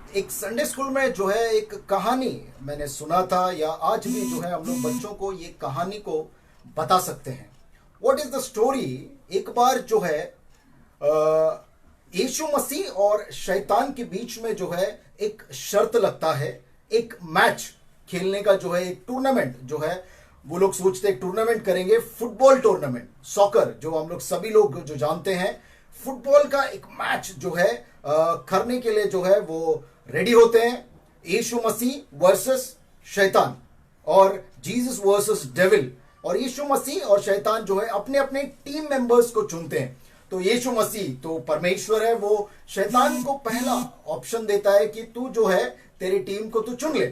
एक Sunday school में जो है एक कहानी मैंने सुना था, या आज भी जो है हम लोग बच्चों को ये कहानी को बता सकते हैं। What is the story? एक बार जो है यीशु मसीह और शैतान के बीच में जो है एक शर्त लगता है। एक मैच खेलने का जो है, एक टूर्नामेंट जो है, वो लोग सोचते हैं टूर्नामेंट करेंगे, फुटबॉल टूर्नामेंट, सॉकर जो हम लोग सभी लोग जो जानते हैं, फुटबॉल का एक मैच जो है करने के लिए जो है वो रेडी होते हैं। यीशु मसीह वर्सेस शैतान, और जीसस वर्सेस डेविल। और यीशु मसीह और शैतान जो है अपने अपने टीम मेंबर्स को चुनते हैं। तो यीशु मसीह तो परमेश्वर है, वो शैतान को पहला ऑप्शन देता है कि तू जो है तेरी टीम को तू चुन ले।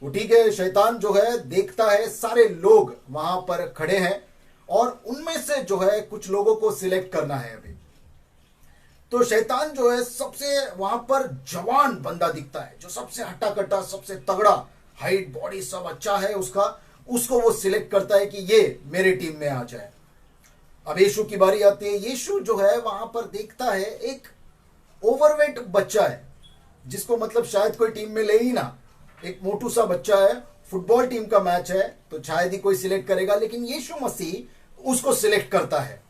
वो ठीक है, शैतान जो है देखता है सारे लोग वहां पर खड़े हैं और उनमें से जो है कुछ लोगों को सिलेक्ट करना है अभी। तो शैतान जो है सबसे वहां पर जवान बंदा दिखता है, जो सबसे हट्टा कट्टा, सबसे तगड़ा, हाइट बॉडी सब अच्छा है उसका, उसको वो सिलेक्ट करता है कि ये मेरे टीम में आ जाए। अब यीशु की बारी आती है। यीशु जो है वहां पर देखता है एक ओवरवेट बच्चा है, जिसको मतलब शायद कोई टीम में ले ही ना। एक मोटू सा बच्चा है, फुटबॉल टीम का मैच है तो शायद ही कोई सिलेक्ट करेगा, लेकिन यीशु मसीह उसको सिलेक्ट करता है।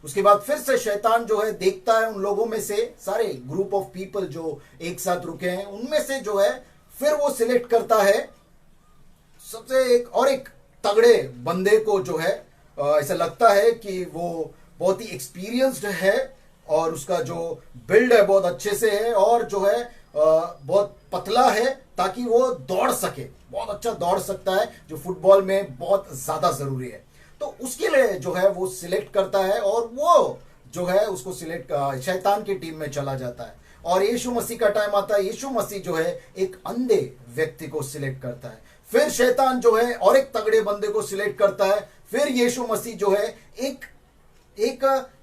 उसके बाद फिर से शैतान जो है देखता है उन लोगों में से, सारे ग्रुप ऑफ पीपल जो एक साथ रुके हैं उनमें से जो है फिर वो सिलेक्ट करता है सबसे एक तगड़े बंदे को, जो है ऐसा लगता है कि वो बहुत ही एक्सपीरियंस्ड है और उसका जो बिल्ड है बहुत अच्छे से है, और जो है बहुत पतला है ताकि वो दौड़ सके, बहुत अच्छा दौड़ सकता है, जो फुटबॉल में बहुत ज्यादा जरूरी है। तो उसके लिए जो है वो सिलेक्ट करता है और वो जो है उसको सिलेक्ट शैतान की टीम में चला जाता है। और यीशु मसीह का टाइम आता है। यीशु मसीह जो है एक अंधे व्यक्ति को सिलेक्ट करता है। फिर शैतान जो है और एक तगड़े बंदे को सिलेक्ट करता है। फिर यीशु मसीह जो है एक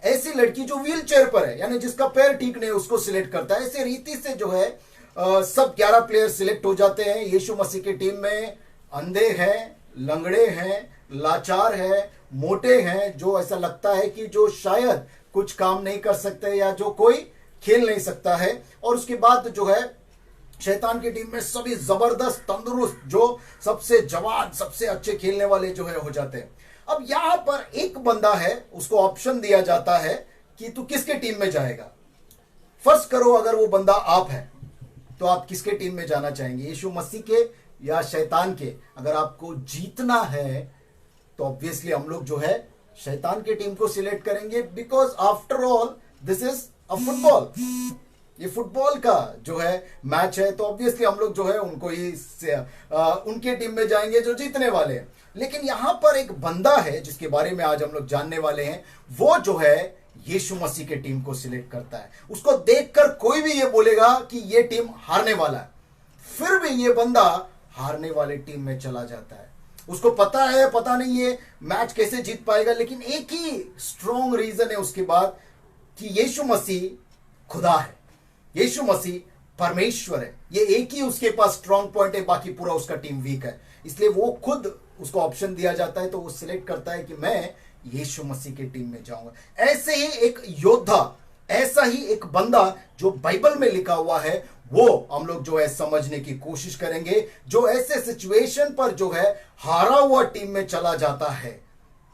ऐसी लड़की जो व्हील चेयर पर है, यानी जिसका पैर ठीक नहीं, उसको सिलेक्ट करता है। ऐसे रीति से जो है सब 11 प्लेयर सिलेक्ट हो जाते हैं यीशु मसीह की टीम में। अंधे हैं, लंगड़े हैं, लाचार है, मोटे हैं, जो ऐसा लगता है कि जो शायद कुछ काम नहीं कर सकते या जो कोई खेल नहीं सकता है। और उसके बाद जो है शैतान की टीम में सभी जबरदस्त, तंदुरुस्त, जो सबसे जवान, सबसे अच्छे खेलने वाले जो है हो जाते हैं। अब यहां पर एक बंदा है, उसको ऑप्शन दिया जाता है कि तू किसके टीम में जाएगा। फर्ज करो अगर वो बंदा आप है तो आप किसके टीम में जाना चाहेंगे, यीशु मसीह के या शैतान के? अगर आपको जीतना है तो ऑब्वियसली हम लोग जो है शैतान की टीम को सिलेक्ट करेंगे, because after all this is a football. ये फुटबॉल का जो है मैच है, तो ऑब्वियसली हम लोग जो है उनको ही उनके टीम में जाएंगे जो जीतने वाले हैं। लेकिन यहां पर एक बंदा है जिसके बारे में आज हम लोग जानने वाले हैं, वो जो है यीशु मसीह के टीम को सिलेक्ट करता है। उसको देखकर कोई भी ये बोलेगा कि ये टीम हारने वाला है, फिर भी ये बंदा हारने वाले टीम में चला जाता है। उसको पता है, पता नहीं ये मैच कैसे जीत पाएगा, लेकिन एक ही स्ट्रॉन्ग रीजन है उसके बाद कि यीशु मसीह खुदा है, यीशु मसीह परमेश्वर है। ये एक ही उसके पास स्ट्रॉन्ग पॉइंट है, बाकी पूरा उसका टीम वीक है। इसलिए वो खुद, उसको ऑप्शन दिया जाता है तो वो सिलेक्ट करता है कि मैं यीशु मसीह की टीम में जाऊंगा। ऐसे ही एक योद्धा, ऐसा ही एक बंदा जो बाइबल में लिखा हुआ है, वो हम लोग जो है समझने की कोशिश करेंगे, जो ऐसे सिचुएशन पर जो है हारा हुआ टीम में चला जाता है,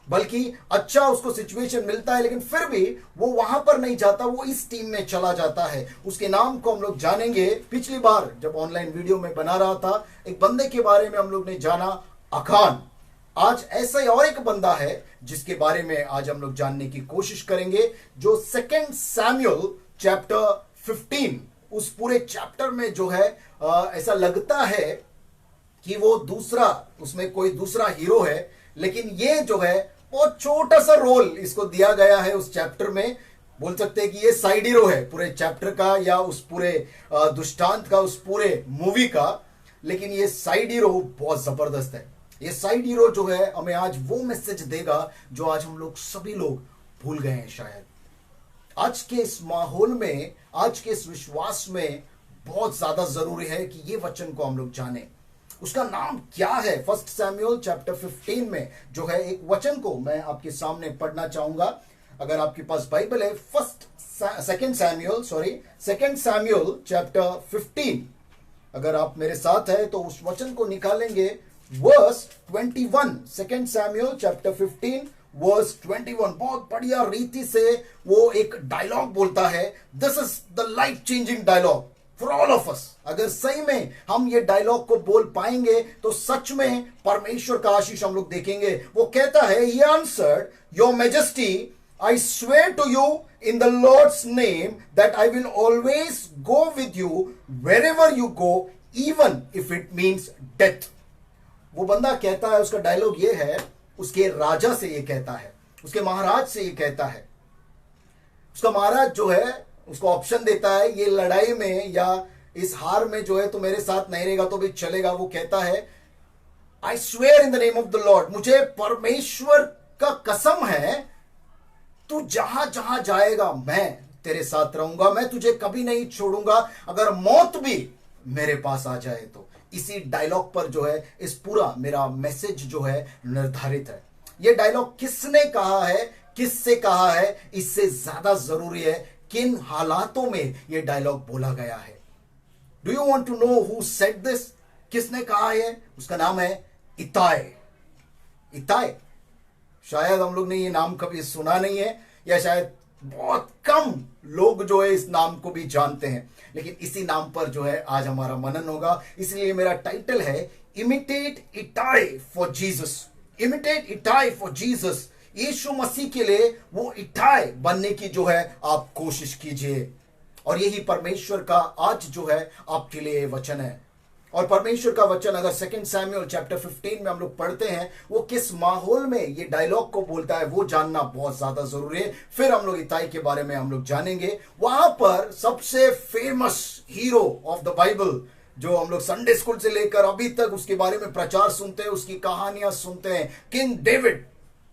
बल्कि अच्छा उसको सिचुएशन मिलता है लेकिन फिर भी वो वहां पर नहीं जाता, वो इस टीम में चला जाता है। उसके नाम को हम लोग जानेंगे। पिछली बार जब ऑनलाइन वीडियो में बना रहा था, एक बंदे के बारे में हम लोग ने जाना, अखान। आज ऐसा ही और एक बंदा है जिसके बारे में आज हम लोग जानने की कोशिश करेंगे, जो 2 सैमुएल चैप्टर 15, उस पूरे चैप्टर में जो है ऐसा लगता है कि वो दूसरा, उसमें कोई दूसरा हीरो है, लेकिन ये जो है बहुत छोटा सा रोल इसको दिया गया है उस चैप्टर में। बोल सकते हैं कि ये साइड हीरो है पूरे चैप्टर का, या उस पूरे दुष्टांत का, उस पूरे मूवी का। लेकिन ये साइड हीरो बहुत जबरदस्त है। ये साइड हीरो जो है हमें आज वो मैसेज देगा जो आज हम लोग सभी लोग भूल गए हैं शायद। आज के इस माहौल में, आज के इस विश्वास में बहुत ज्यादा जरूरी है कि ये वचन को हम लोग जाने। उसका नाम क्या है? 1 सैमुएल चैप्टर 15 में जो है एक वचन को मैं आपके सामने पढ़ना चाहूंगा। अगर आपके पास बाइबल है, सेकंड सैमुअल चैप्टर 15, अगर आप मेरे साथ है तो उस वचन को निकालेंगे, verse 21। Second Samuel chapter 15 verse 21, बहुत बढ़िया रीति से वो एक डायलॉग बोलता है। This is the life changing dialogue for all of us. अगर सही में हम ये डायलॉग को बोल पाएंगे तो सच में परमेश्वर का आशीष हम लोग देखेंगे। वो कहता है, he answered, your majesty, I swear to you in the Lord's name that I will always go with you wherever you go, even if it means death. वो बंदा कहता है, उसका डायलॉग ये है, उसके राजा से ये कहता है, उसके महाराज से ये कहता है। उसका महाराज जो है उसको ऑप्शन देता है, ये लड़ाई में या इस हार में जो है तो मेरे साथ नहीं रहेगा तो भी चलेगा। वो कहता है, आई swear in the name of the Lord, मुझे परमेश्वर का कसम है, तू जहां जहां जाएगा मैं तेरे साथ रहूंगा, मैं तुझे कभी नहीं छोड़ूंगा, अगर मौत भी मेरे पास आ जाए तो। इसी डायलॉग पर जो है इस पूरा मेरा मैसेज जो है निर्धारित है। यह डायलॉग किसने कहा है, किससे कहा है, इससे ज्यादा जरूरी है किन हालातों में यह डायलॉग बोला गया है। Do you want to know who said this? किसने कहा है? उसका नाम है इताय। इताय, शायद हम लोग ने ये नाम कभी सुना नहीं है, या शायद बहुत कम लोग जो है इस नाम को भी जानते हैं, लेकिन इसी नाम पर जो है आज हमारा मनन होगा। इसलिए मेरा टाइटल है, imitate Ittai for Jesus. Imitate Ittai for Jesus. यीशु मसीह के लिए वो इताय बनने की जो है आप कोशिश कीजिए। और यही परमेश्वर का आज जो है आपके लिए वचन है। और परमेश्वर का वचन अगर सेकंड सैमुअल चैप्टर 15 में हम लोग पढ़ते हैं, वो किस माहौल में ये डायलॉग को बोलता है वो जानना बहुत ज्यादा जरूरी है। फिर हम लोग इताई के बारे में हम लोग जानेंगे। वहां पर सबसे famous hero of the Bible, जो हम लोग संडे स्कूल से लेकर अभी तक उसके बारे में प्रचार सुनते हैं, उसकी कहानियां सुनते हैं, किंग डेविड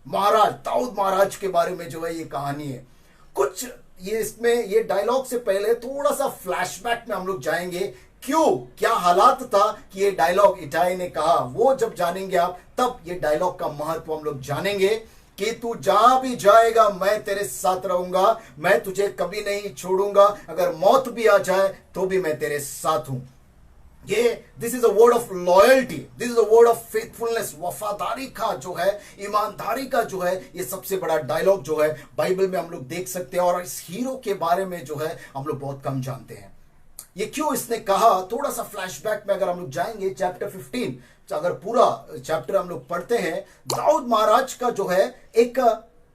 महाराज, दाऊद महाराज के बारे में जो है ये कहानी है। कुछ ये इसमें ये डायलॉग से पहले थोड़ा सा फ्लैशबैक में हम लोग जाएंगे। क्यों, क्या हालात था कि ये डायलॉग इताई ने कहा, वो जब जानेंगे आप तब ये डायलॉग का महत्व हम लोग जानेंगे कि तू जहां भी जाएगा मैं तेरे साथ रहूंगा, मैं तुझे कभी नहीं छोड़ूंगा, अगर मौत भी आ जाए तो भी मैं तेरे साथ हूं। ये this is a word of loyalty, this is a word of faithfulness. वफादारी का जो है, ईमानदारी का जो है, ये सबसे बड़ा डायलॉग जो है बाइबल में हम लोग देख सकते हैं। और इस हीरो के बारे में जो है हम लोग बहुत कम जानते हैं। ये क्यों इसने कहा, थोड़ा सा फ्लैशबैक में अगर हम लोग जाएंगे चैप्टर 15, अगर पूरा चैप्टर हम लोग पढ़ते हैं, दाऊद महाराज का जो है एक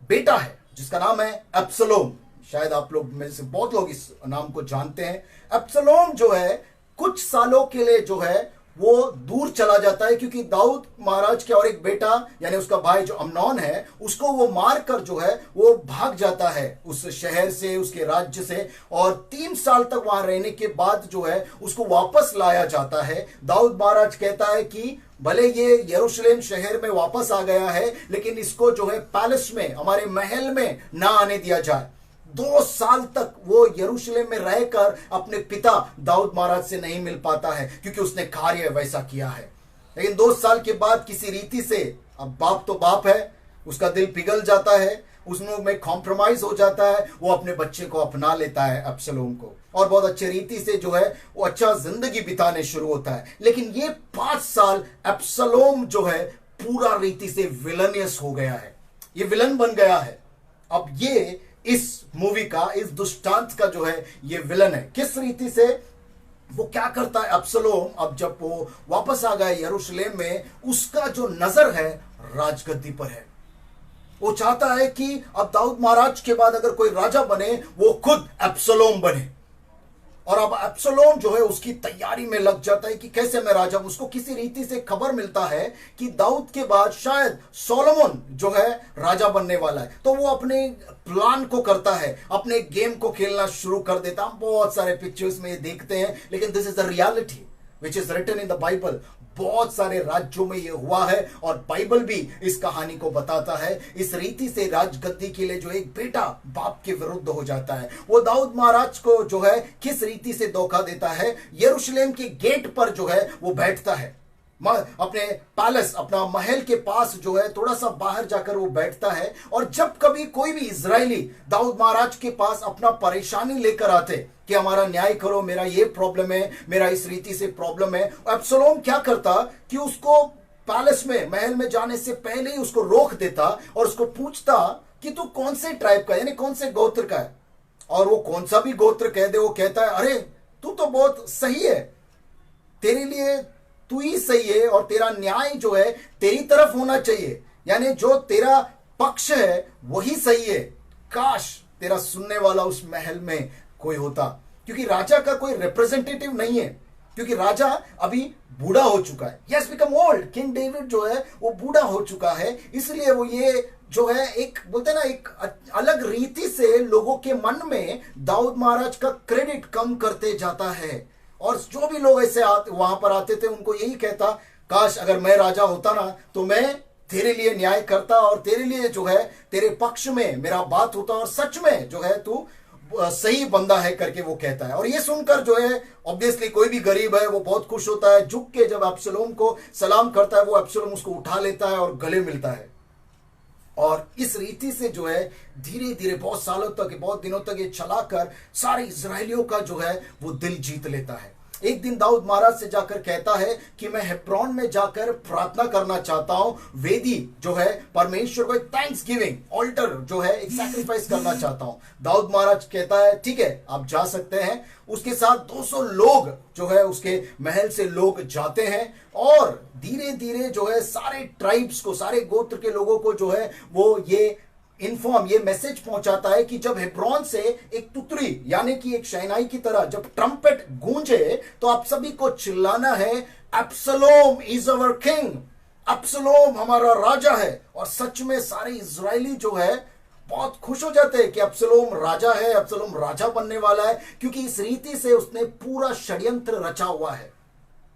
बेटा है जिसका नाम है अब्सलोम। शायद आप लोग में से बहुत लोग इस नाम को जानते हैं। अब्सलोम जो है कुछ सालों के लिए जो है वो दूर चला जाता है, क्योंकि दाऊद महाराज के और एक बेटा यानी उसका भाई जो अम्नोन है, उसको वो मारकर जो है वो भाग जाता है उस शहर से, उसके राज्य से। और 3 साल तक वहां रहने के बाद जो है उसको वापस लाया जाता है। दाऊद महाराज कहता है कि भले ये यरूशलेम शहर में वापस आ गया है, लेकिन इसको जो है पैलेस में, हमारे महल में ना आने दिया जाए। 2 साल तक वो यरूशलेम में रहकर अपने पिता दाऊद महाराज से नहीं मिल पाता है, क्योंकि उसने कार्य वैसा किया है। लेकिन 2 साल के बाद किसी रीति से, अब बाप तो बाप है, उसका दिल पिघल जाता है, उसमें कॉम्प्रोमाइज हो जाता है, वो अपने बच्चे को अपना लेता है अब्सलोम को, और बहुत अच्छे रीति से जो है वो अच्छा जिंदगी बिताने शुरू होता है। लेकिन ये 5 साल अब्सलोम जो है पूरा रीति से विलनियस हो गया है, ये विलन बन गया है। अब ये इस मूवी का, इस दुष्टांत का जो है ये विलन है। किस रीति से वो क्या करता है अब्सलोम, अब जब वो वापस आ गया यरूशलेम में, उसका जो नजर है राजगद्दी पर है। वो चाहता है कि अब दाऊद महाराज के बाद अगर कोई राजा बने वो खुद अब्सलोम बने। और अब अब्सलोम जो है उसकी तैयारी में लग जाता है कि कैसे मैं राजा। उसको किसी रीति से खबर मिलता है कि दाऊद के बाद शायद सोलोमन जो है राजा बनने वाला है, तो वो अपने प्लान को करता है, अपने गेम को खेलना शुरू कर देता। हम बहुत सारे पिक्चर्स में ये देखते हैं, लेकिन this is the reality which is written in the Bible. बहुत सारे राज्यों में यह हुआ है और बाइबल भी इस कहानी को बताता है। इस रीति से राजगद्दी के लिए जो एक बेटा बाप के विरुद्ध हो जाता है, वो दाऊद महाराज को जो है किस रीति से धोखा देता है, यरूशलेम के गेट पर जो है वो बैठता है। अपने पैलेस, अपना महल के पास जो है थोड़ा सा बाहर जाकर वो बैठता है। और जब कभी कोई भी इजरायली दाऊद महाराज के पास अपना परेशानी लेकर आते कि हमारा न्याय करो, मेरा ये प्रॉब्लम है, मेरा इस रीति से प्रॉब्लम है, अब्सलोम क्या करता कि उसको पैलेस में, महल में जाने से पहले ही उसको रोक देता और उसको पूछता कि तू कौन से ट्राइब का, यानी कौन से गोत्र का है। और वो कौन सा भी गोत्र कह दे, वो कहता है अरे तू तो बहुत सही है, तेरे लिए तू ही सही है और तेरा न्याय जो है तेरी तरफ होना चाहिए, यानी जो तेरा पक्ष है वही सही है। काश तेरा सुनने वाला उस महल में कोई होता, क्योंकि राजा का कोई रिप्रेजेंटेटिव नहीं है, क्योंकि राजा अभी बूढ़ा हो चुका है। Yes become old, king David जो है वो बूढ़ा हो चुका है, इसलिए वो ये जो है एक बोलते ना एक अलग रीति से लोगों के मन में दाऊद महाराज का क्रेडिट कम करते जाता है। और जो भी लोग ऐसे वहां पर आते थे उनको यही कहता, काश अगर मैं राजा होता ना तो मैं तेरे लिए न्याय करता और तेरे लिए जो है तेरे पक्ष में मेरा बात होता और सच में जो है तू सही बंदा है करके वो कहता है। और ये सुनकर जो है ऑब्वियसली कोई भी गरीब है वो बहुत खुश होता है, झुक के जब अब्सलोम को सलाम करता है वो अब्सलोम उसको उठा लेता है और गले मिलता है। और इस रीति से जो है धीरे धीरे बहुत सालों तक, बहुत दिनों तक ये चलाकर सारे इजरायलियों का जो है वो दिल जीत लेता है। एक दिन दाऊद महाराज से जाकर कहता है कि मैं हेब्रोन में जाकर प्रार्थना करना चाहता हूं, वेदी जो है परमेश्वर को एक थैंक्स गिविंग ऑल्टर जो है एक सैक्रिफाइस करना चाहता हूं। दाऊद महाराज कहता है ठीक है आप जा सकते हैं। उसके साथ 200 लोग जो है उसके महल से लोग जाते हैं और धीरे धीरे जो है सारे ट्राइब्स को, सारे गोत्र के लोगों को जो है वो ये मैसेज पहुंचाता है कि जब हेब्रोन से एक तुतरी यानी कि एक शहनाई की तरह जब ट्रम्पेट गूंजे तो आप सभी को चिल्लाना है, अब्सलोम इज अवर किंग, अब्सलोम हमारा राजा है। और सच में सारे इजरायली जो है बहुत खुश हो जाते हैं कि अब्सलोम राजा है, अब्सलोम राजा बनने वाला है, क्योंकि इस रीति से उसने पूरा षड्यंत्र रचा हुआ है,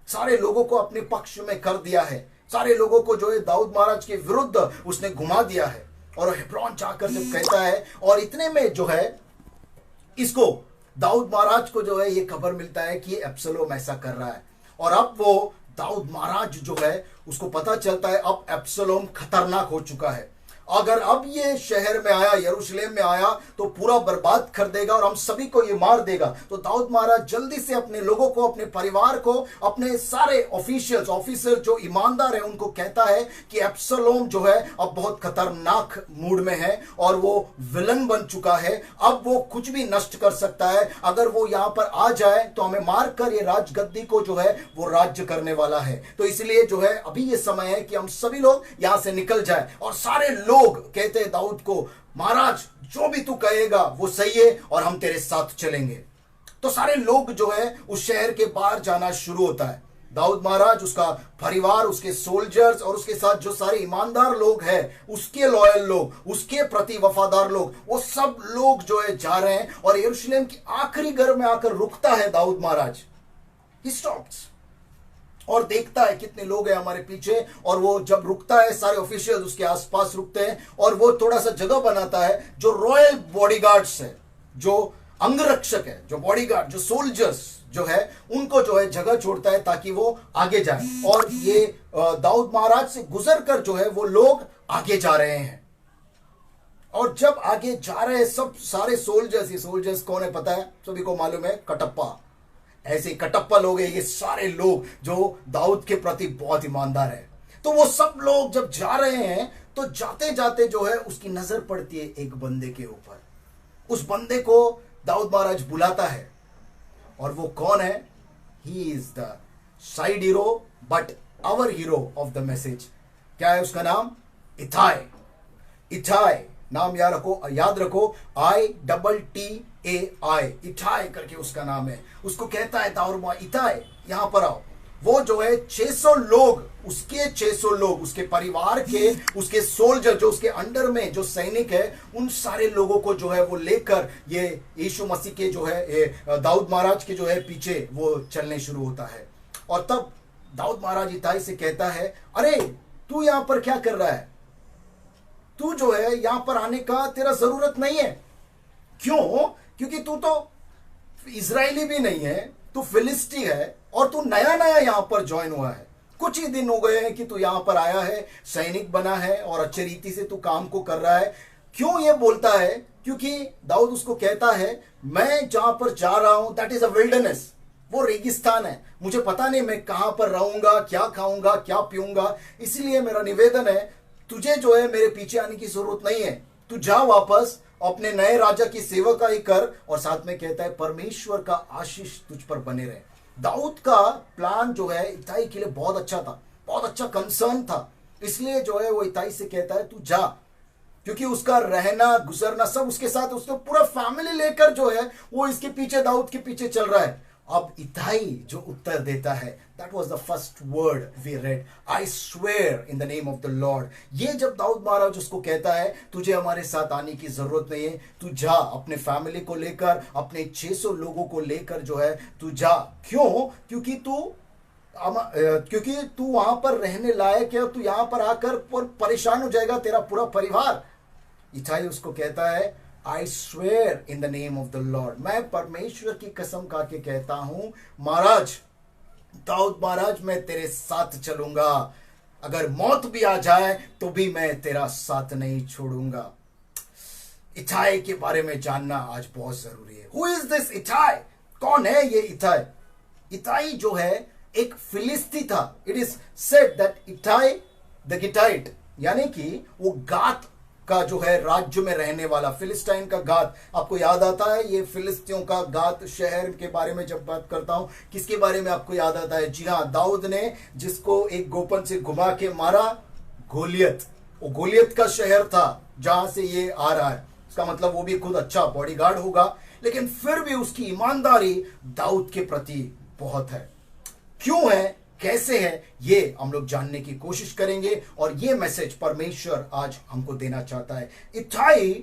सारे लोगों को अपने पक्ष में कर दिया है, सारे लोगों को जो है दाऊद महाराज के विरुद्ध उसने घुमा दिया है। और हेब्रोन जाकर जब कहता है, और इतने में जो है इसको दाऊद महाराज को जो है ये खबर मिलता है कि अब्सलोम ऐसा कर रहा है। और अब वो दाऊद महाराज जो है उसको पता चलता है अब अब्सलोम खतरनाक हो चुका है, अगर अब ये शहर में आया, यरूशलेम में आया तो पूरा बर्बाद कर देगा और हम सभी को ये मार देगा। तो दाऊद महाराज जल्दी से अपने लोगों को, अपने परिवार को, अपने सारे ऑफिसर जो ईमानदार है उनको कहता है कि अब्सलोम जो है अब बहुत खतरनाक मूड में है और वो विलन बन चुका है, अब वो कुछ भी नष्ट कर सकता है, अगर वो यहाँ पर आ जाए तो हमें मारकर ये राजगद्दी को जो है वो राज्य करने वाला है। तो इसलिए जो है अभी ये समय है कि हम सभी लोग यहाँ से निकल जाए। और सारे लोग कहते हैं दाऊद को, महाराज जो भी तू कहेगा वो सही है और हम तेरे साथ चलेंगे। तो सारे लोग जो है उस शहर के बाहर जाना शुरू होता है। दाऊद महाराज, उसका परिवार, उसके सोल्जर्स और उसके साथ जो सारे ईमानदार लोग हैं, उसके लॉयल लोग, उसके प्रति वफादार लोग, वो सब लोग जो है जा रहे हैं। और यरूशलेम की आखिरी घर में आकर रुकता है दाऊद महाराज। ही स्टॉप्स और देखता है कितने लोग हैं हमारे पीछे, और वो जब रुकता है सारे ऑफिशियल्स उसके आसपास रुकते हैं और वो थोड़ा सा जगह बनाता है। जो रॉयल बॉडीगार्ड्स है, जो अंगरक्षक है, जो बॉडीगार्ड, जो सोल्जर्स जो है, उनको जो है जगह छोड़ता है ताकि वो आगे जाए। और ये दाऊद महाराज से गुजर कर जो है वो लोग आगे जा रहे हैं। और जब आगे जा रहे हैं सब सारे सोल्जर्स, ये सोल्जर्स कौन है पता है सभी को मालूम है, कटप्पा। ऐसे कटप्पा लोग हैं ये सारे लोग जो दाऊद के प्रति बहुत ईमानदार है। तो वो सब लोग जब जा रहे हैं तो जाते जाते जो है उसकी नजर पड़ती है एक बंदे के ऊपर। उस बंदे को दाऊद महाराज बुलाता है और वो कौन है? He is the side hero but our hero of the message. क्या है उसका नाम? इथाई। इथाई नाम याद रखो, ITTAI, इथाई करके उसका नाम है। उसको कहता है दाऊद, इथाई यहां पर आओ। वो जो है 600 लोग, उसके 600 लोग, उसके परिवार के, उसके सोल्जर जो उसके अंडर में जो सैनिक है, उन सारे लोगों को जो है वो लेकर ये यीशु मसीह के जो है दाऊद महाराज के जो है पीछे वो चलने शुरू होता है। और तब दाऊद महाराज इथाई से कहता है, अरे तू यहां पर क्या कर रहा है? तू जो है यहां पर आने का तेरा जरूरत नहीं है। क्यों? क्योंकि तू तो इजरायली भी नहीं है, तू फिलिस्ती है और तू नया नया यहां पर ज्वाइन हुआ है। कुछ ही दिन हो गए हैं कि तू यहां पर आया है, सैनिक बना है और अच्छे रीति से तू काम को कर रहा है। क्यों ये बोलता है? क्योंकि दाऊद उसको कहता है मैं जहां पर जा रहा हूं दैट इज अ विल्डरनेस, वो रेगिस्तान है, मुझे पता नहीं मैं कहां पर रहूंगा, क्या खाऊंगा, क्या पीऊंगा। इसीलिए मेरा निवेदन है, तुझे जो है मेरे पीछे आने की जरूरत नहीं है, तू जा वापस अपने नए राजा की सेवकाई कर। और साथ में कहता है परमेश्वर का आशीष तुझ पर बने रहे। दाऊद का प्लान जो है इताई के लिए बहुत अच्छा था, बहुत अच्छा कंसर्न था। इसलिए जो है वो इताई से कहता है तू जा, क्योंकि उसका रहना गुजरना सब उसके साथ, उसने पूरा फैमिली लेकर जो है वो इसके पीछे, दाऊद के पीछे चल रहा है। अब इताई जो उत्तर देता है, that was the first word we read, I swear in the name of the Lord. ये जब दाऊद महाराज उसको कहता है तुझे हमारे साथ आने की जरूरत नहीं है, तू जा अपने फैमिली को लेकर, अपने 600 लोगों को लेकर जो है तू जा। क्यों? क्योंकि तू वहां पर रहने लायक है, तू यहां पर आकर परेशान हो जाएगा तेरा पूरा परिवार। इताई उसको कहता है आई swear in the name of the Lord, मैं परमेश्वर की कसम खा के कहता हूं महाराज, दाऊद महाराज मैं तेरे साथ चलूंगा, अगर मौत भी आ जाए तो भी मैं तेरा साथ नहीं छोड़ूंगा। इताई के बारे में जानना आज बहुत जरूरी है। Who is this इताई? कौन है ये इताई? इताई जो है एक फिलिस्ती था। It is said that Ittai the Gittite, यानी कि वो गात का जो है राज्य में रहने वाला, फिलिस्टाइन का गात। आपको याद आता है ये फिलिस्तियों का गात शहर के बारे में जब बात करता हूं, किसके बारे में आपको याद आता है? जी हां, दाऊद ने जिसको एक गोपन से घुमा के मारा, गोलियत। वो गोलियत का शहर था जहां से ये आ रहा है। इसका मतलब वो भी खुद अच्छा बॉडीगार्ड होगा, लेकिन फिर भी उसकी ईमानदारी दाऊद के प्रति बहुत है। क्यों है, कैसे है, ये हम लोग जानने की कोशिश करेंगे। और ये मैसेज परमेश्वर आज हमको देना चाहता है। इताई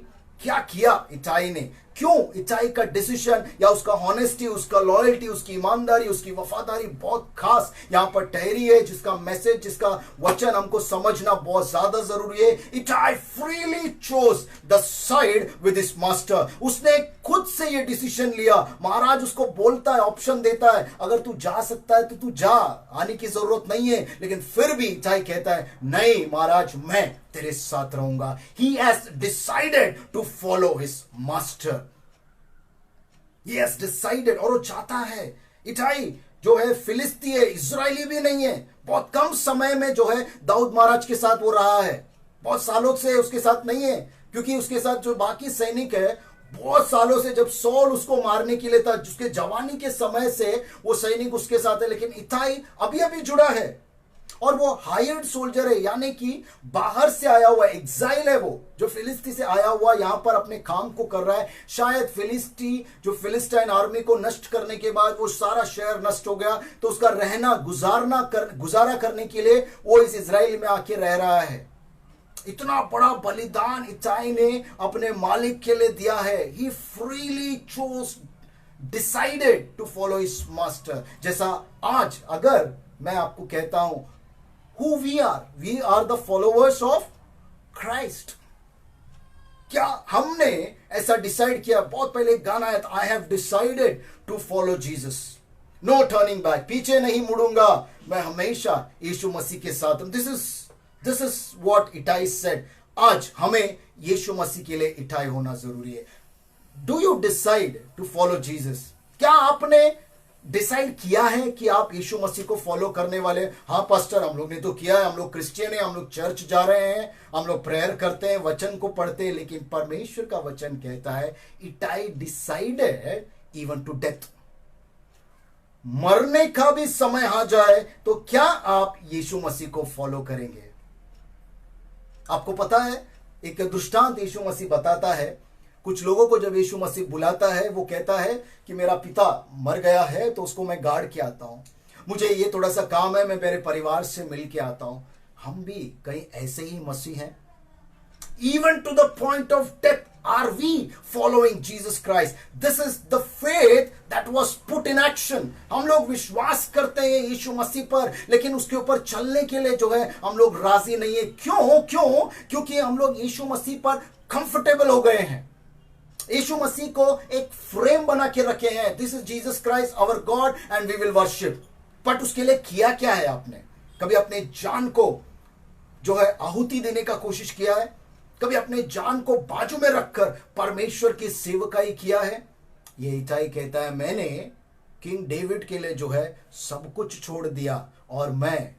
क्या किया इताई ने? क्यों इताई का डिसीजन या उसका हॉनेस्टी, उसका लॉयल्टी, उसकी ईमानदारी, उसकी वफादारी बहुत खास यहां पर ठहरी है, जिसका मैसेज, जिसका वचन हमको समझना बहुत ज्यादा जरूरी है। इताई freely chose the side with his master. उसने खुद से ये डिसीजन लिया। महाराज उसको बोलता है, ऑप्शन देता है, अगर तू जा सकता है तो तू जा, आने की जरूरत नहीं है। लेकिन फिर भी इताई कहता है नहीं महाराज, मैं तेरे साथ रहूंगा। He has decided to follow his master. He has decided, और वो चाहता है। इताई जो है फिलिस्ती है, इजरायली भी नहीं है। बहुत कम समय में जो है दाऊद महाराज के साथ वो रहा है, बहुत सालों से उसके साथ नहीं है, क्योंकि उसके साथ जो बाकी सैनिक है बहुत सालों से, जब सौल उसको मारने के लिए था, जिसके जवानी के समय से वो सैनिक उसके साथ है। लेकिन इताई अभी अभी जुड़ा है और वो हायर्ड सोल्जर है, यानी कि बाहर से आया हुआ एग्जाइल है। वो जो फिलिस्ती से आया हुआ यहां पर अपने काम को कर रहा है। शायद फिलिस्ती जो फिलिस्टाइन आर्मी को नष्ट करने के बाद वो सारा शहर नष्ट हो गया, तो उसका रहना गुजारा करने के लिए वो इस इजराइल में आके रह रहा है। इतना बड़ा बलिदान इताई ने अपने मालिक के लिए दिया है। He freely chose, decided to follow his master. जैसा आज अगर मैं आपको कहता हूं who we are the followers of Christ। क्या हमने ऐसा डिसाइड किया? बहुत पहले एक गाना है, I have decided to follow Jesus, no turning back, पीछे नहीं मुड़ूंगा, मैं हमेशा यीशु मसीह के साथ हूं। This is what इताई said। आज हमें यीशु मसीह के लिए इताई होना जरूरी है। Do you decide to follow Jesus? क्या आपने डिसाइड किया है कि आप यीशु मसीह को फॉलो करने वाले? हाँ पास्टर, हम लोग ने तो किया है, हम लोग क्रिश्चियन हैं, हम लोग चर्च जा रहे हैं, हम लोग प्रेयर करते हैं, वचन को पढ़ते हैं। लेकिन परमेश्वर का वचन कहता है Ittai decided even to death. मरने का भी समय आ जाए तो क्या आप यीशु मसीह को फॉलो करेंगे? आपको पता है, एक दृष्टांत यीशु मसीह बताता है। कुछ लोगों को जब यीशु मसीह बुलाता है, वो कहता है कि मेरा पिता मर गया है तो उसको मैं गाड़ के आता हूं, मुझे ये थोड़ा सा काम है, मैं मेरे परिवार से मिल के आता हूं। हम भी कहीं ऐसे ही मसीह हैं। Even to the point of death are we following Jesus Christ. This is the faith that was put in action. हम लोग विश्वास करते हैं यीशु मसीह पर, लेकिन उसके ऊपर चलने के लिए जो है हम लोग राजी नहीं है। क्यों? क्योंकि हम लोग यीशु मसीह पर कंफर्टेबल हो गए हैं, यीशु मसीह को एक फ्रेम बना के रखे हैं। This is Jesus Christ our God and we will worship. But उसके लिए किया क्या है आपने? कभी अपने जान को जो है आहुति देने का कोशिश किया है? कभी अपने जान को बाजू में रखकर परमेश्वर की सेवकाई किया है? ये इताई कहता है, मैंने किंग डेविड के लिए जो है सब कुछ छोड़ दिया और मैं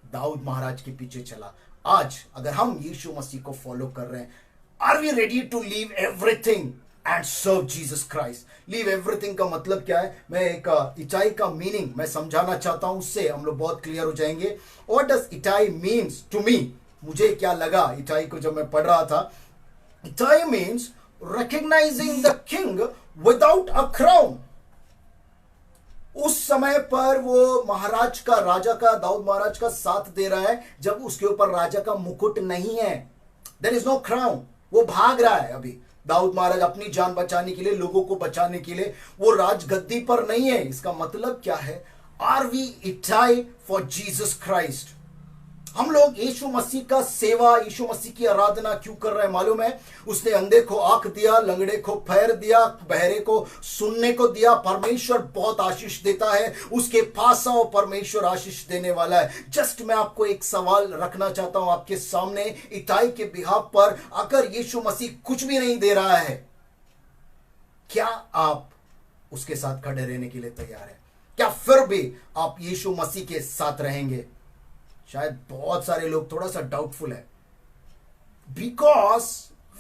दाऊद महाराज के पीछे चला। आज अगर हम यीशु मसीह को फॉलो कर रहे हैं, are we ready to leave everything and serve Jesus Christ? Leave everything का मतलब क्या है? मैं एक इटाई का मीनिंग मैं समझाना चाहता हूं, उससे हम लोग बहुत क्लियर हो जाएंगे। What does Ittai means to me? मुझे क्या लगा इटाई को जब मैं पढ़ रहा था? Itai means recognising the king without a crown. उस समय पर वो महाराज का, राजा का, दाऊद महाराज का साथ दे रहा है जब उसके ऊपर राजा का मुकुट नहीं है। There is no crown. वो भाग रहा है अभी। दाऊद महाराज अपनी जान बचाने के लिए, लोगों को बचाने के लिए वो राजगद्दी पर नहीं है। इसका मतलब क्या है? Are we Ittai for Jesus Christ? हम लोग यीशु मसीह का सेवा, यीशु मसीह की आराधना क्यों कर रहे हैं मालूम है? उसने अंधे को आंख दिया, लंगड़े को पैर दिया, बहरे को सुनने को दिया। परमेश्वर बहुत आशीष देता है, उसके पास आओ, परमेश्वर आशीष देने वाला है। जस्ट मैं आपको एक सवाल रखना चाहता हूं आपके सामने इताई के बिहाफ पर। अगर यीशु मसीह कुछ भी नहीं दे रहा है, क्या आप उसके साथ खड़े रहने के लिए तैयार हैं? क्या फिर भी आप यीशु मसीह के साथ रहेंगे? शायद बहुत सारे लोग थोड़ा सा डाउटफुल है, because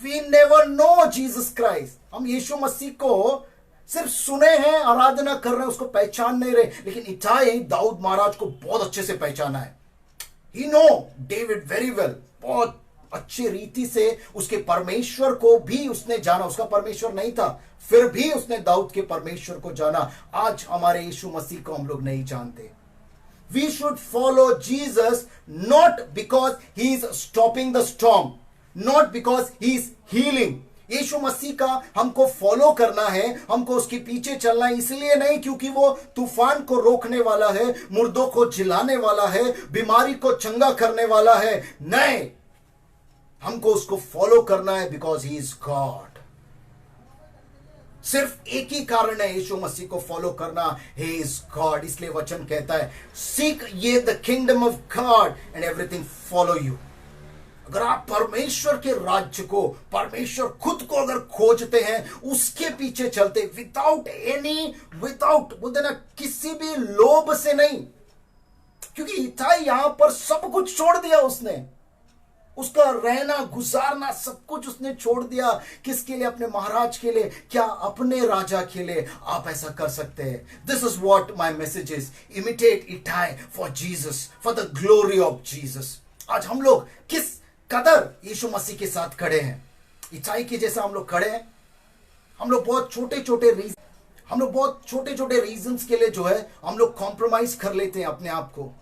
we never know Jesus Christ. हम यीशु मसीह को सिर्फ सुने हैं, आराधना कर रहे हैं, उसको पहचान नहीं रहे। लेकिन इताई दाऊद महाराज को बहुत अच्छे से पहचाना है। ही नो डेविड वेरी वेल। बहुत अच्छी रीति से उसके परमेश्वर को भी उसने जाना। उसका परमेश्वर नहीं था, फिर भी उसने दाऊद के परमेश्वर को जाना। आज हमारे यीशु मसीह को हम लोग नहीं जानते। We should follow Jesus not because he is stopping the storm, not because he is healing. यीशु मसीह का हमको फॉलो करना है, हमको उसके पीछे चलना है, इसलिए नहीं क्योंकि वो तूफान को रोकने वाला है, मुर्दों को जिलाने वाला है, बीमारी को चंगा करने वाला है। नहीं, हमको उसको फॉलो करना है बिकॉज ही इज गॉड। सिर्फ एक ही कारण है यीशु मसीह को फॉलो करना, ही इज गॉड। इसलिए वचन कहता है, सीक ये the kingdom of God and everything follow you. अगर आप परमेश्वर के राज्य को, परमेश्वर खुद को अगर खोजते हैं, उसके पीछे चलते, विदाउट बोलते ना, किसी भी लोभ से नहीं। क्योंकि इताई यहां पर सब कुछ छोड़ दिया उसने, उसका रहना गुजारना सब कुछ उसने छोड़ दिया। किसके लिए? अपने महाराज के लिए। क्या अपने राजा के लिए आप ऐसा कर सकते हैं? This is what my message is, imitate itai for Jesus, for the glory of Jesus. आज हम लोग किस कदर यीशु मसीह के साथ खड़े हैं? इताई के जैसा हम लोग खड़े हैं? हम लोग बहुत छोटे छोटे रीजंस के लिए जो है हम लोग कॉम्प्रोमाइज कर लेते हैं अपने आप को।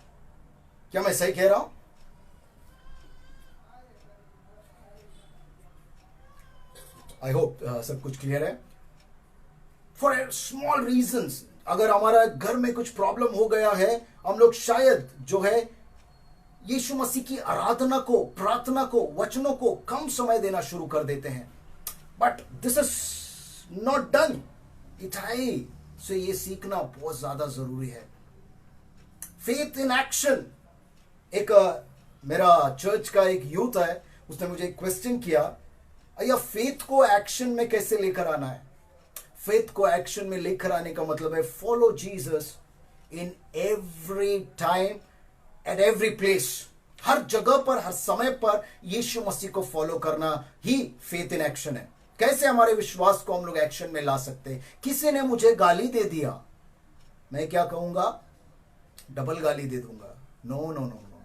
क्या मैं सही कह रहा हूं? आई होप सब कुछ क्लियर है। फॉर स्मॉल रीजंस, अगर हमारा घर में कुछ प्रॉब्लम हो गया है, हम लोग शायद जो है यीशु मसीह की आराधना को, प्रार्थना को, वचनों को कम समय देना शुरू कर देते हैं। But this is not done. इताई से ये सीखना बहुत ज्यादा जरूरी है। Faith in action. एक मेरा चर्च का एक यूथ है, उसने मुझे एक क्वेश्चन किया, या फेथ को एक्शन में कैसे लेकर आना है? फेथ को एक्शन में लेकर आने का मतलब है follow Jesus in every time at every place. हर जगह पर, हर समय पर यीशु मसीह को फॉलो करना ही फेथ इन एक्शन है। कैसे हमारे विश्वास को हम लोग एक्शन में ला सकते हैं? किसी ने मुझे गाली दे दिया, मैं क्या कहूंगा? डबल गाली दे दूंगा? No no no no,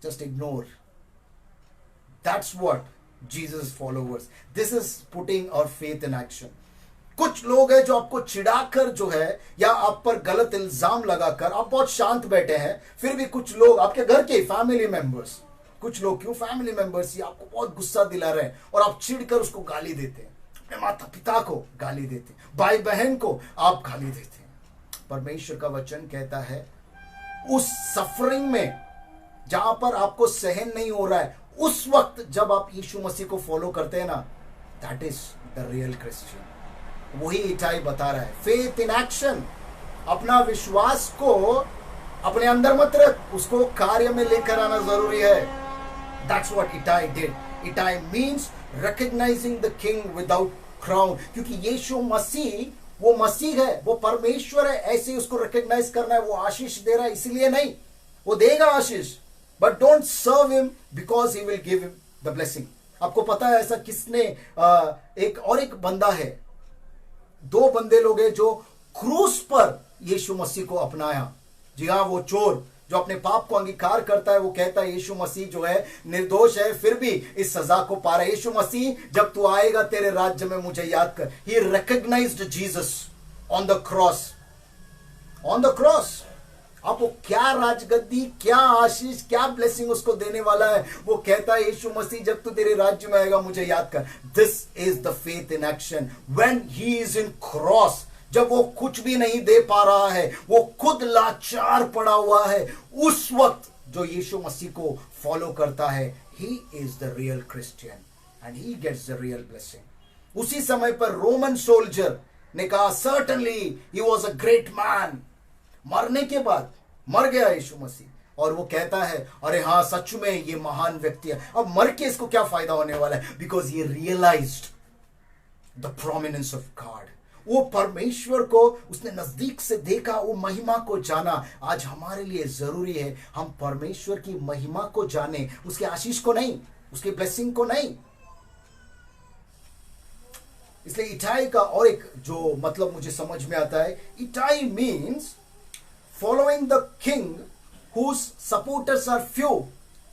just ignore. That's what Jesus followers, this is putting our faith in action. कुछ लोग हैं जो आपको चिढ़ाकर जो है, या आप पर गलत इल्जाम लगाकर आप बहुत शांत बैठे हैं, फिर भी कुछ लोग आपके घर के फैमिली मेंबर्स, कुछ लोग क्यों फैमिली मेंबर्स ही आपको बहुत गुस्सा दिला रहे हैं और आप चिढ़कर उसको गाली देते हैं। अपने माता पिता को गाली देते हैं, भाई बहन को आप गाली देते हैं। परमेश्वर का वचन कहता है, उस सफरिंग में जहां पर आपको सहन नहीं हो रहा है, उस वक्त जब आप यीशु मसीह को फॉलो करते हैं ना, that is the real Christian. वही इटाई बता रहा है, फेथ इन एक्शन। अपना विश्वास को अपने अंदर मत रख, उसको कार्य में लेकर आना जरूरी है। That's what itai did. Itai means recognising the king without crown, क्योंकि यीशु मसीह वो मसीह है, वो परमेश्वर है, ऐसे ही उसको रिकॉग्नाइज करना है। वो आशीष दे रहा है इसलिए नहीं, वो देगा आशीष, but don't serve him because he will give him the blessing. आपको पता है ऐसा किसने, एक बंदा है, दो बंदे लोग हैं जो क्रूस पर यीशु मसीह को अपनाया। जी हाँ, वो चोर जो अपने पाप को अंगीकार करता है, वो कहता है यीशु मसीह जो है निर्दोष है, फिर भी इस सजा को पा रहा है। यीशु मसीह जब तू आएगा तेरे राज्य में मुझे याद कर। He recognised Jesus on the cross, on the cross. अब वो क्या राजगद्दी, क्या आशीष, क्या ब्लेसिंग उसको देने वाला है। वो कहता है यीशु मसीह जब तू तेरे राज्य में आएगा मुझे याद कर। This is the faith in action when he is in cross. जब वो कुछ भी नहीं दे पा रहा है, वो खुद लाचार पड़ा हुआ है, उस वक्त जो यीशु मसीह को फॉलो करता है, he is the real Christian and he gets the real blessing. उसी समय पर रोमन सोल्जर ने कहा certainly he was a great man. मरने के बाद मर गया यीशु मसीह और वो कहता है अरे हाँ सच में ये महान व्यक्ति है। अब मर के इसको क्या फायदा होने वाला है? बिकॉज ये realised the prominence of God. वो परमेश्वर को उसने नजदीक से देखा, वो महिमा को जाना। आज हमारे लिए जरूरी है हम परमेश्वर की महिमा को जाने, उसके आशीष को नहीं, उसके ब्लेसिंग को नहीं। इसलिए इटाई का और एक जो मतलब मुझे समझ में आता है, Ittai means following the king whose supporters are few.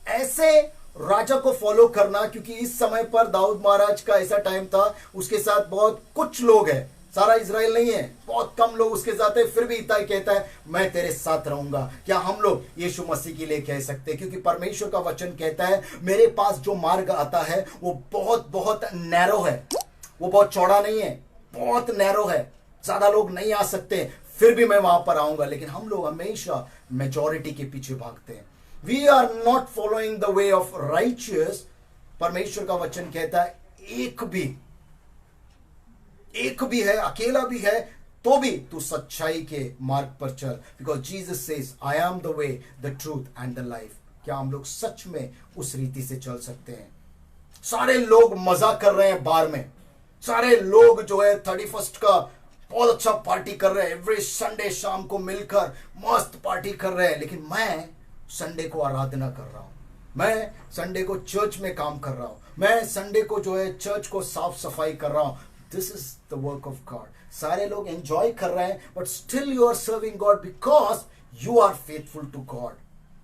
ऐसे राजा को फॉलो करना, क्योंकि इस समय पर दाऊद महाराज का ऐसा टाइम था, उसके साथ बहुत कुछ लोग हैं, सारा इज़राइल नहीं है, बहुत कम लोग उसके साथ है, फिर भी इताई कहता है मैं तेरे साथ रहूंगा। क्या हम लोग यीशु मसीह के लिए कह सकते हैं? क्योंकि परमेश्वर का वचन कहता है मेरे पास जो मार्ग आता है वो बहुत बहुत नैरो है, वो बहुत चौड़ा नहीं है, बहुत नैरो है, ज्यादा लोग नहीं आ सकते, फिर भी मैं वहां पर आऊंगा। लेकिन हम लोग हमेशा मेजॉरिटी के पीछे भागते हैं। We are not following the way of righteous. परमेश्वर का वचन कहता है एक भी है, अकेला भी है, तो भी तू सच्चाई के मार्ग पर चल। Because Jesus says I am the way, the truth and the life. क्या हम लोग सच में उस रीति से चल सकते हैं? सारे लोग मजा कर रहे हैं बार में, सारे लोग जो है 31 का बहुत अच्छा पार्टी कर रहे हैं, एवरी संडे शाम को मिलकर मस्त पार्टी कर रहे हैं, लेकिन मैं संडे को आराधना कर रहा हूं, मैं संडे को चर्च में काम कर रहा हूं, मैं संडे को जो है चर्च को साफ सफाई कर रहा हूं। This is the work of God. सारे लोग एंजॉय कर रहे हैं, but still you are serving God because you are faithful to God.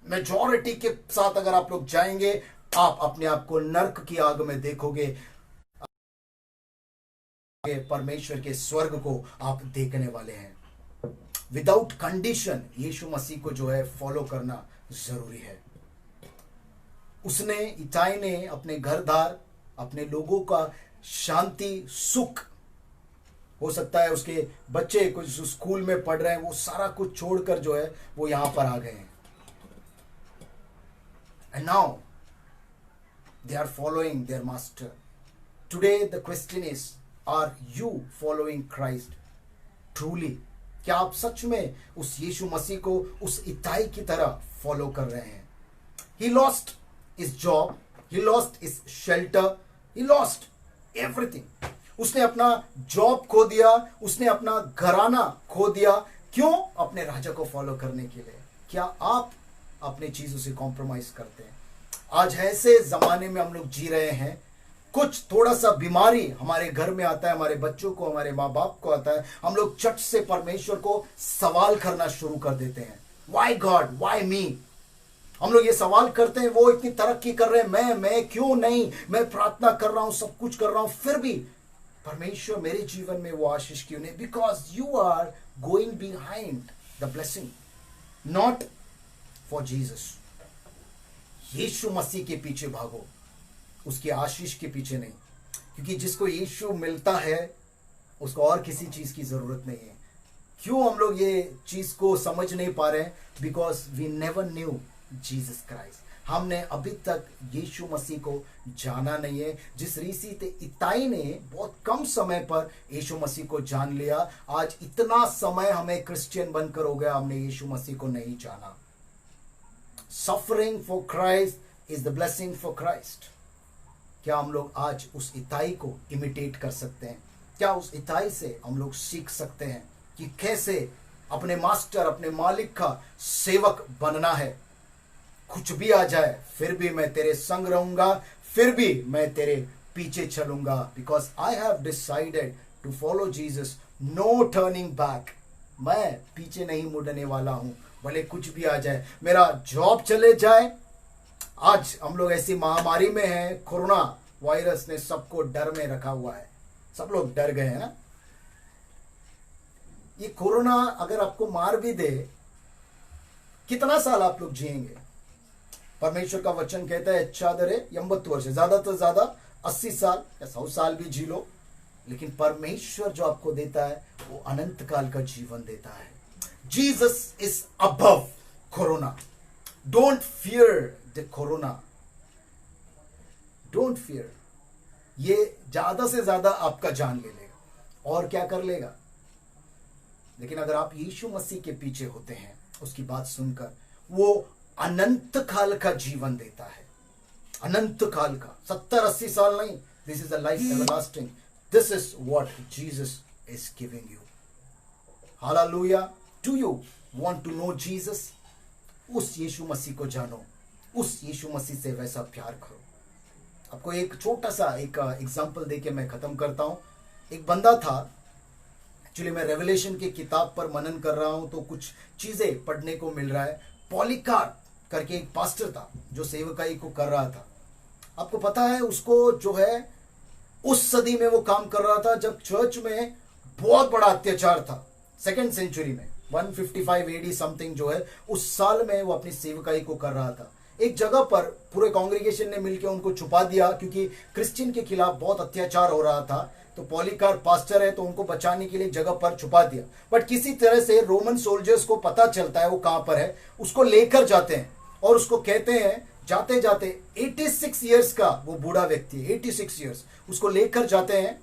Majority के साथ अगर आप लोग जाएंगे, आप अपने आप को नर्क की आग में देखोगे, परमेश्वर के स्वर्ग को आप देखने वाले हैं। विदाउट कंडीशन यीशु मसीह को जो है फॉलो करना जरूरी है। उसने, इताई ने अपने घरदार, अपने लोगों का शांति, सुख, हो सकता है उसके बच्चे कुछ स्कूल में पढ़ रहे हैं, वो सारा कुछ छोड़कर जो है वो यहां पर आ गए हैं। And now they are following their master. Today the question is, are you following Christ truly? क्या आप सच में उस यीशु मसीह को उस इताई की तरह फॉलो कर रहे हैं? He lost his job, he lost his shelter, he lost everything. उसने अपना जॉब खो दिया, उसने अपना घराना खो दिया। क्यों? अपने राजा को फॉलो करने के लिए। क्या आप अपने चीजों से कॉम्प्रोमाइज करते हैं? आज ऐसे जमाने में हम लोग जी रहे हैं, कुछ थोड़ा सा बीमारी हमारे घर में आता है, हमारे बच्चों को, हमारे माँ बाप को आता है, हम लोग चट से परमेश्वर को सवाल करना शुरू कर देते हैं। Y God, why me? हम लोग ये सवाल करते हैं, वो इतनी तरक्की कर रहे हैं, मैं क्यों नहीं? मैं प्रार्थना कर रहा हूं, सब कुछ कर रहा हूं, फिर भी परमेश्वर मेरे जीवन में वो आशीष क्यों नहीं? Because you are going behind the blessing, not for Jesus. यीशु मसीह के पीछे भागो, उसकी आशीष के पीछे नहीं। क्योंकि जिसको यीशु मिलता है उसको और किसी चीज की जरूरत नहीं है। क्यों हम लोग ये चीज को समझ नहीं पा रहे हैं? Because we never knew Jesus Christ. हमने अभी तक यीशु मसीह को जाना नहीं है। जिस रीति से इताई ने बहुत कम समय पर यीशु मसीह को जान लिया, आज इतना समय हमें क्रिश्चियन बनकर हो गया, हमने यीशु मसीह को नहीं जाना। Suffering for Christ is the blessing for Christ. क्या हम लोग आज उस इताई को इमिटेट कर सकते हैं? क्या उस इताई से हम लोग सीख सकते हैं कि कैसे अपने मास्टर, अपने मालिक का सेवक बनना है? कुछ भी आ जाए फिर भी मैं तेरे संग रहूंगा, फिर भी मैं तेरे पीछे चलूंगा, because I have decided to follow Jesus, no turning back. मैं पीछे नहीं मुड़ने वाला हूं, भले कुछ भी आ जाए, मेरा जॉब चले जाए। आज हम लोग ऐसी महामारी में हैं, कोरोना वायरस ने सबको डर में रखा हुआ है, सब लोग डर गए हैं ना। ये कोरोना अगर आपको मार भी दे, कितना साल आप लोग जिएंगे? परमेश्वर का वचन कहता है अच्छादरे 80 वर्ष, ज्यादा तो ज्यादा 80 साल या 100 साल भी जी लो, लेकिन परमेश्वर जो आपको देता है वो अनंत काल का जीवन देता है। Jesus is above corona. Don't fear the corona, don't fear. ये ज्यादा से ज्यादा आपका जान ले लेगा और क्या कर लेगा, लेकिन अगर आप यीशु मसीह के पीछे होते हैं, उसकी बात सुनकर, वो अनंत काल का जीवन देता है, अनंत काल का, 70-80 साल नहीं। This is a life everlasting. This is what Jesus is giving you. Hallelujah. Do you want to know Jesus? उस यीशु मसीह को जानो, उस यीशु मसीह से वैसा प्यार करो। आपको एक छोटा सा एक एग्जांपल देके मैं खत्म करता हूं। एक बंदा था, एक्चुअली मैं रेवलेशन की किताब पर मनन कर रहा हूं तो कुछ चीजें पढ़ने को मिल रहा है। पॉलीकार्प करके एक पास्टर था जो सेवकाई को कर रहा था। आपको पता है उसको जो है उस सदी में वो काम कर रहा था जब चर्च में बहुत बड़ा अत्याचार था। 2nd सेंचुरी में 155 AD समथिंग जो है, उस साल में वो अपनी सेवकाई को कर रहा था। एक जगह पर पूरे कांग्रीगेशन ने मिलकर उनको छुपा दिया क्योंकि क्रिश्चियन के खिलाफ बहुत अत्याचार हो रहा था। तो पॉलीकार्प पास्टर है तो उनको बचाने के लिए जगह पर छुपा दिया, बट किसी तरह से रोमन सोल्जर्स को पता चलता है वो कहां पर है, उसको लेकर जाते हैं और उसको कहते हैं, जाते जाते 86 ईयर्स का वो बूढ़ा व्यक्ति है, 86 ईयर्स, उसको लेकर जाते हैं।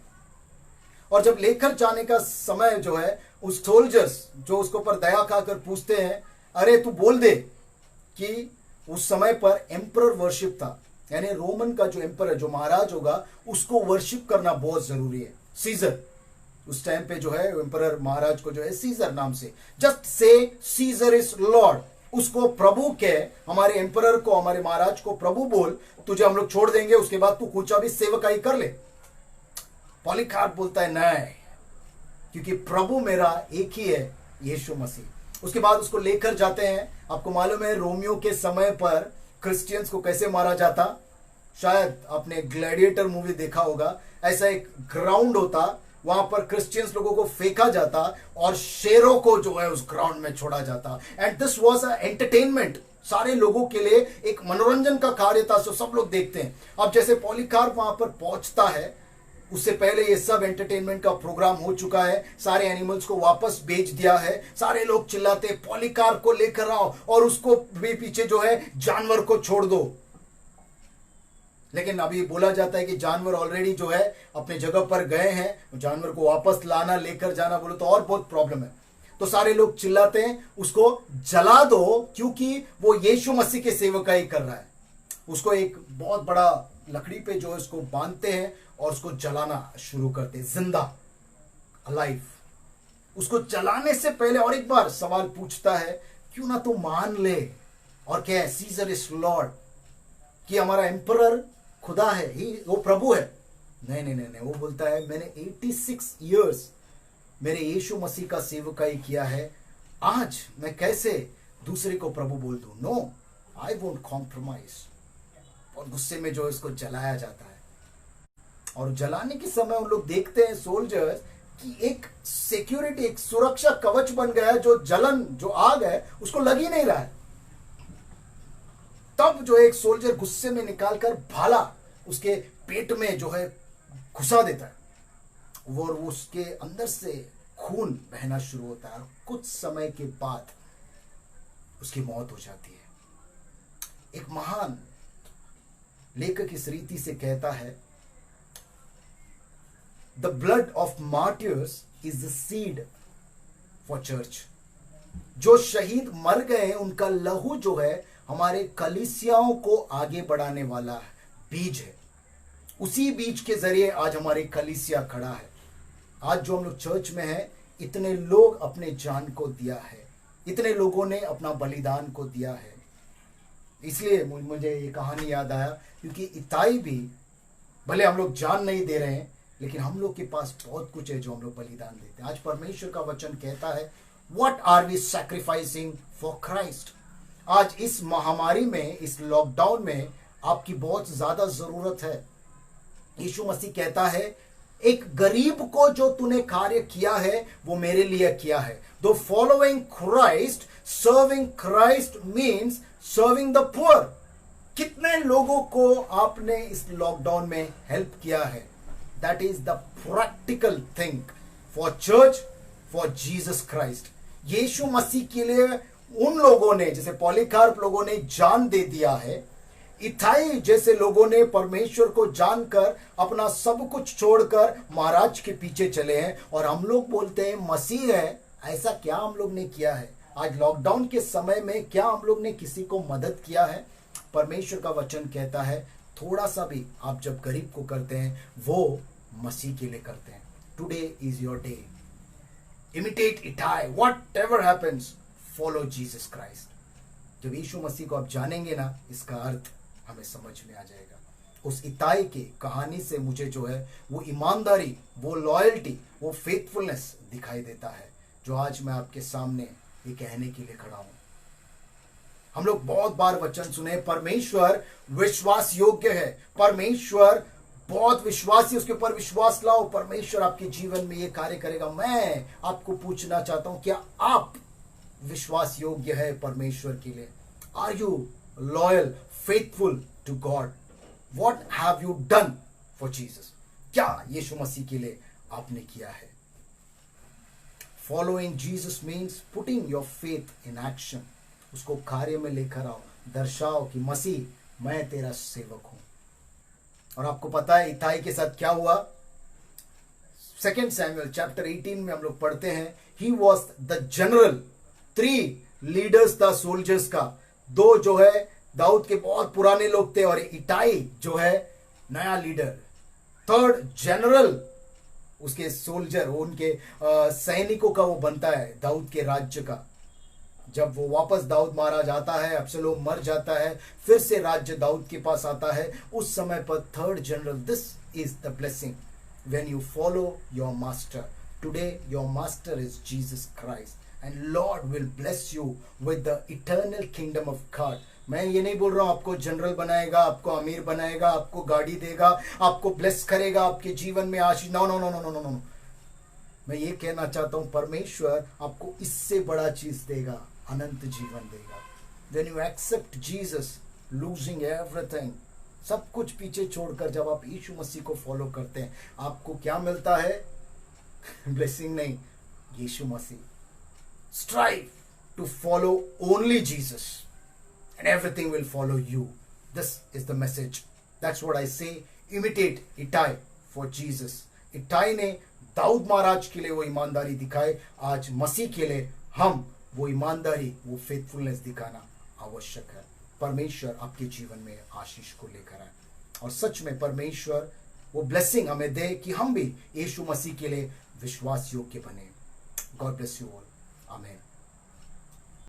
और जब लेकर जाने का समय जो है, उस सोल्जर्स जो उसको पर दया खाकर पूछते हैं, अरे तू बोल दे कि उस समय पर एम्परर वर्शिप था, यानी रोमन का जो एम्परर, जो महाराज होगा, उसको वर्शिप करना बहुत जरूरी है। सीजर उस टाइम पे जो है एम्परर महाराज को जो है सीजर नाम से, just say scissor is Lord, उसको प्रभु के, हमारे एम्परर को, हमारे महाराज को प्रभु बोल, तुझे हम लोग छोड़ देंगे, उसके बाद तू कुछ भी सेवकाई कर ले। पॉलीकार्प बोलता है नहीं, क्योंकि प्रभु मेरा एक ही है, यीशु मसीह। उसके बाद उसको लेकर जाते हैं। आपको मालूम है रोमियो के समय पर क्रिश्चियंस को कैसे मारा जाता? शायद आपने ग्लैडिएटर मूवी देखा होगा। ऐसा एक ग्राउंड होता, वहां पर क्रिश्चियंस लोगों को फेंका जाता और शेरों को जो है उस ग्राउंड में छोड़ा जाता। And this was a entertainment, सारे लोगों के लिए एक मनोरंजन का कार्य था, सो सब लोग देखते हैं। अब जैसे पॉलीकार्प वहां पर पहुंचता है, उससे पहले ये सब एंटरटेनमेंट का प्रोग्राम हो चुका है, सारे एनिमल्स को वापस बेच दिया है, सारे लोग चिल्लाते पॉलीकार्प को लेकर आओ और उसको भी पीछे जो है जानवर को छोड़ दो। लेकिन अभी बोला जाता है कि जानवर ऑलरेडी जो है अपने जगह पर गए हैं, जानवर को वापस लाना, लेकर जाना बोलो तो और बहुत प्रॉब्लम है। तो सारे लोग चिल्लाते हैं उसको जला दो, क्योंकि वो यीशु मसीह के सेवकाई कर रहा है। उसको एक बहुत बड़ा लकड़ी पे जो है उसको बांधते हैं और उसको जलाना शुरू करते हैं, जिंदा, अलाइव। उसको जलाने से पहले और एक बार सवाल पूछता है, क्यों ना तू मान ले और क्या है, सीजर इज लॉर्ड, कि हमारा एम्परर खुदा है, ही वो प्रभु है। नहीं नहीं नहीं, वो बोलता है मैंने 86 ईयर्स मेरे यीशु मसीह का सेवकाई किया है, आज मैं कैसे दूसरे को प्रभु बोल दूं? No, I won't compromise. और गुस्से में जो है इसको जलाया जाता है। और जलाने के समय उन लोग देखते हैं सोल्जर्स कि एक सिक्योरिटी, एक सुरक्षा कवच बन गया है, जो जलन, जो आग है उसको लग ही नहीं रहा है। तब जो एक सोल्जर गुस्से में निकालकर भाला उसके पेट में जो है घुसा देता है, वो उसके अंदर से खून बहना शुरू होता है और कुछ समय के बाद उसकी मौत हो जाती है। एक महान लेखक इस रीति से कहता है, the blood of martyrs is the seed for church. जो शहीद मर गए उनका लहू जो है हमारे कलीसियाओं को आगे बढ़ाने वाला है, बीज है। उसी बीज के जरिए आज हमारी कलीसिया खड़ा है। आज जो हम लोग चर्च में हैं, इतने लोग अपने जान को दिया है, इतने लोगों ने अपना बलिदान को दिया है। इसलिए मुझे ये कहानी याद आया, क्योंकि इताई भी, भले हम लोग जान नहीं दे रहे हैं, लेकिन हम लोग के पास बहुत कुछ है जो हम लोग बलिदान देते हैं। आज परमेश्वर का वचन कहता है, what are we sacrificing for Christ. आज इस महामारी में, इस लॉकडाउन में आपकी बहुत ज्यादा जरूरत है। यीशु मसीह कहता है, एक गरीब को जो तूने कार्य किया है वो मेरे लिए किया है। दो following Christ, serving Christ means serving the poor. कितने लोगों को आपने इस लॉकडाउन में हेल्प किया है? That is the practical thing for church, for Jesus Christ. यीशु मसीह के लिए उन लोगों ने, जैसे पॉलीकार्प लोगों ने जान दे दिया है, इथाई जैसे लोगों ने परमेश्वर को जानकर अपना सब कुछ छोड़कर महाराज के पीछे चले हैं, और हम लोग बोलते हैं मसीह है। ऐसा क्या हम लोग ने किया है? आज लॉकडाउन के समय में क्या हम लोग ने किसी को मदद किया है? परमेश्वर का वचन कहता है, थोड़ा सा भी आप जब गरीब को करते हैं वो मसीह के लिए करते हैं। Today is your day. Imitate itai, whatever happens, follow Jesus Christ. जब यीशु मसीह को आप जानेंगे ना, इसका अर्थ हमें समझ में आ जाएगा। उस इताई की कहानी से मुझे जो है वो ईमानदारी, वो लॉयल्टी, वो फेथफुलनेस दिखाई देता है, जो आज मैं आपके सामने ये कहने के लिए खड़ा हूं। हम लोग बहुत बार वचन सुने, परमेश्वर विश्वास योग्य है, परमेश्वर बहुत विश्वासी, उसके ऊपर विश्वास लाओ, परमेश्वर आपके जीवन में ये कार्य करेगा। मैं आपको पूछना चाहता हूं, क्या आप विश्वास योग्य है परमेश्वर के लिए? Are you loyal, faithful to God? What have you done for Jesus? क्या यीशु मसीह के लिए आपने किया है? Following Jesus means putting your faith in action. उसको कार्य में लेकर आओ, दर्शाओ कि मसीह मैं तेरा सेवक हूं। और आपको पता है इताई के साथ क्या हुआ? 2 सैमुएल चैप्टर 18 में हम लोग पढ़ते हैं, he was the general. 3 leaders था सोल्जर्स का। 2 जो है दाऊद के बहुत पुराने लोग थे, और इताई जो है नया लीडर। 3rd जनरल उसके सोल्जर, उनके सैनिकों का वो बनता है दाऊद के राज्य का। जब वो वापस दाऊद महाराज आता है, अब्सलोम मर जाता है, फिर से राज्य दाऊद के पास आता है, उस समय पर 3rd general. This is the blessing when you follow your master. Today your master is Jesus Christ and Lord will bless you with the eternal kingdom of God. मैं ये नहीं बोल रहा हूं आपको जनरल बनाएगा, आपको अमीर बनाएगा, आपको गाड़ी देगा, आपको ब्लेस करेगा, आपके जीवन में आशीष। No no no no no no. मैं ये कहना चाहता हूं, परमेश्वर आपको इससे बड़ा चीज देगा, अनंत जीवन देगा। When you accept Jesus, losing everything, सब कुछ पीछे छोड़कर जब आप यीशु मसीह को फॉलो करते हैं, आपको क्या मिलता है? ब्लेसिंग नहीं, यीशु मसीह। Strive to follow only Jesus and everything will follow you. This is the message. That's what I say. Imitate Ittai for Jesus. Itai ने दाऊद महाराज के लिए वो ईमानदारी दिखाई। आज मसीह के लिए हम वो ईमानदारी, वो फेथफुलनेस दिखाना आवश्यक है। परमेश्वर आपके जीवन में आशीष को लेकर आए, और सच में परमेश्वर वो ब्लेसिंग हमें दे कि हम भी यीशु मसीह के लिए विश्वास योग्य बने। God bless you all. आमीन।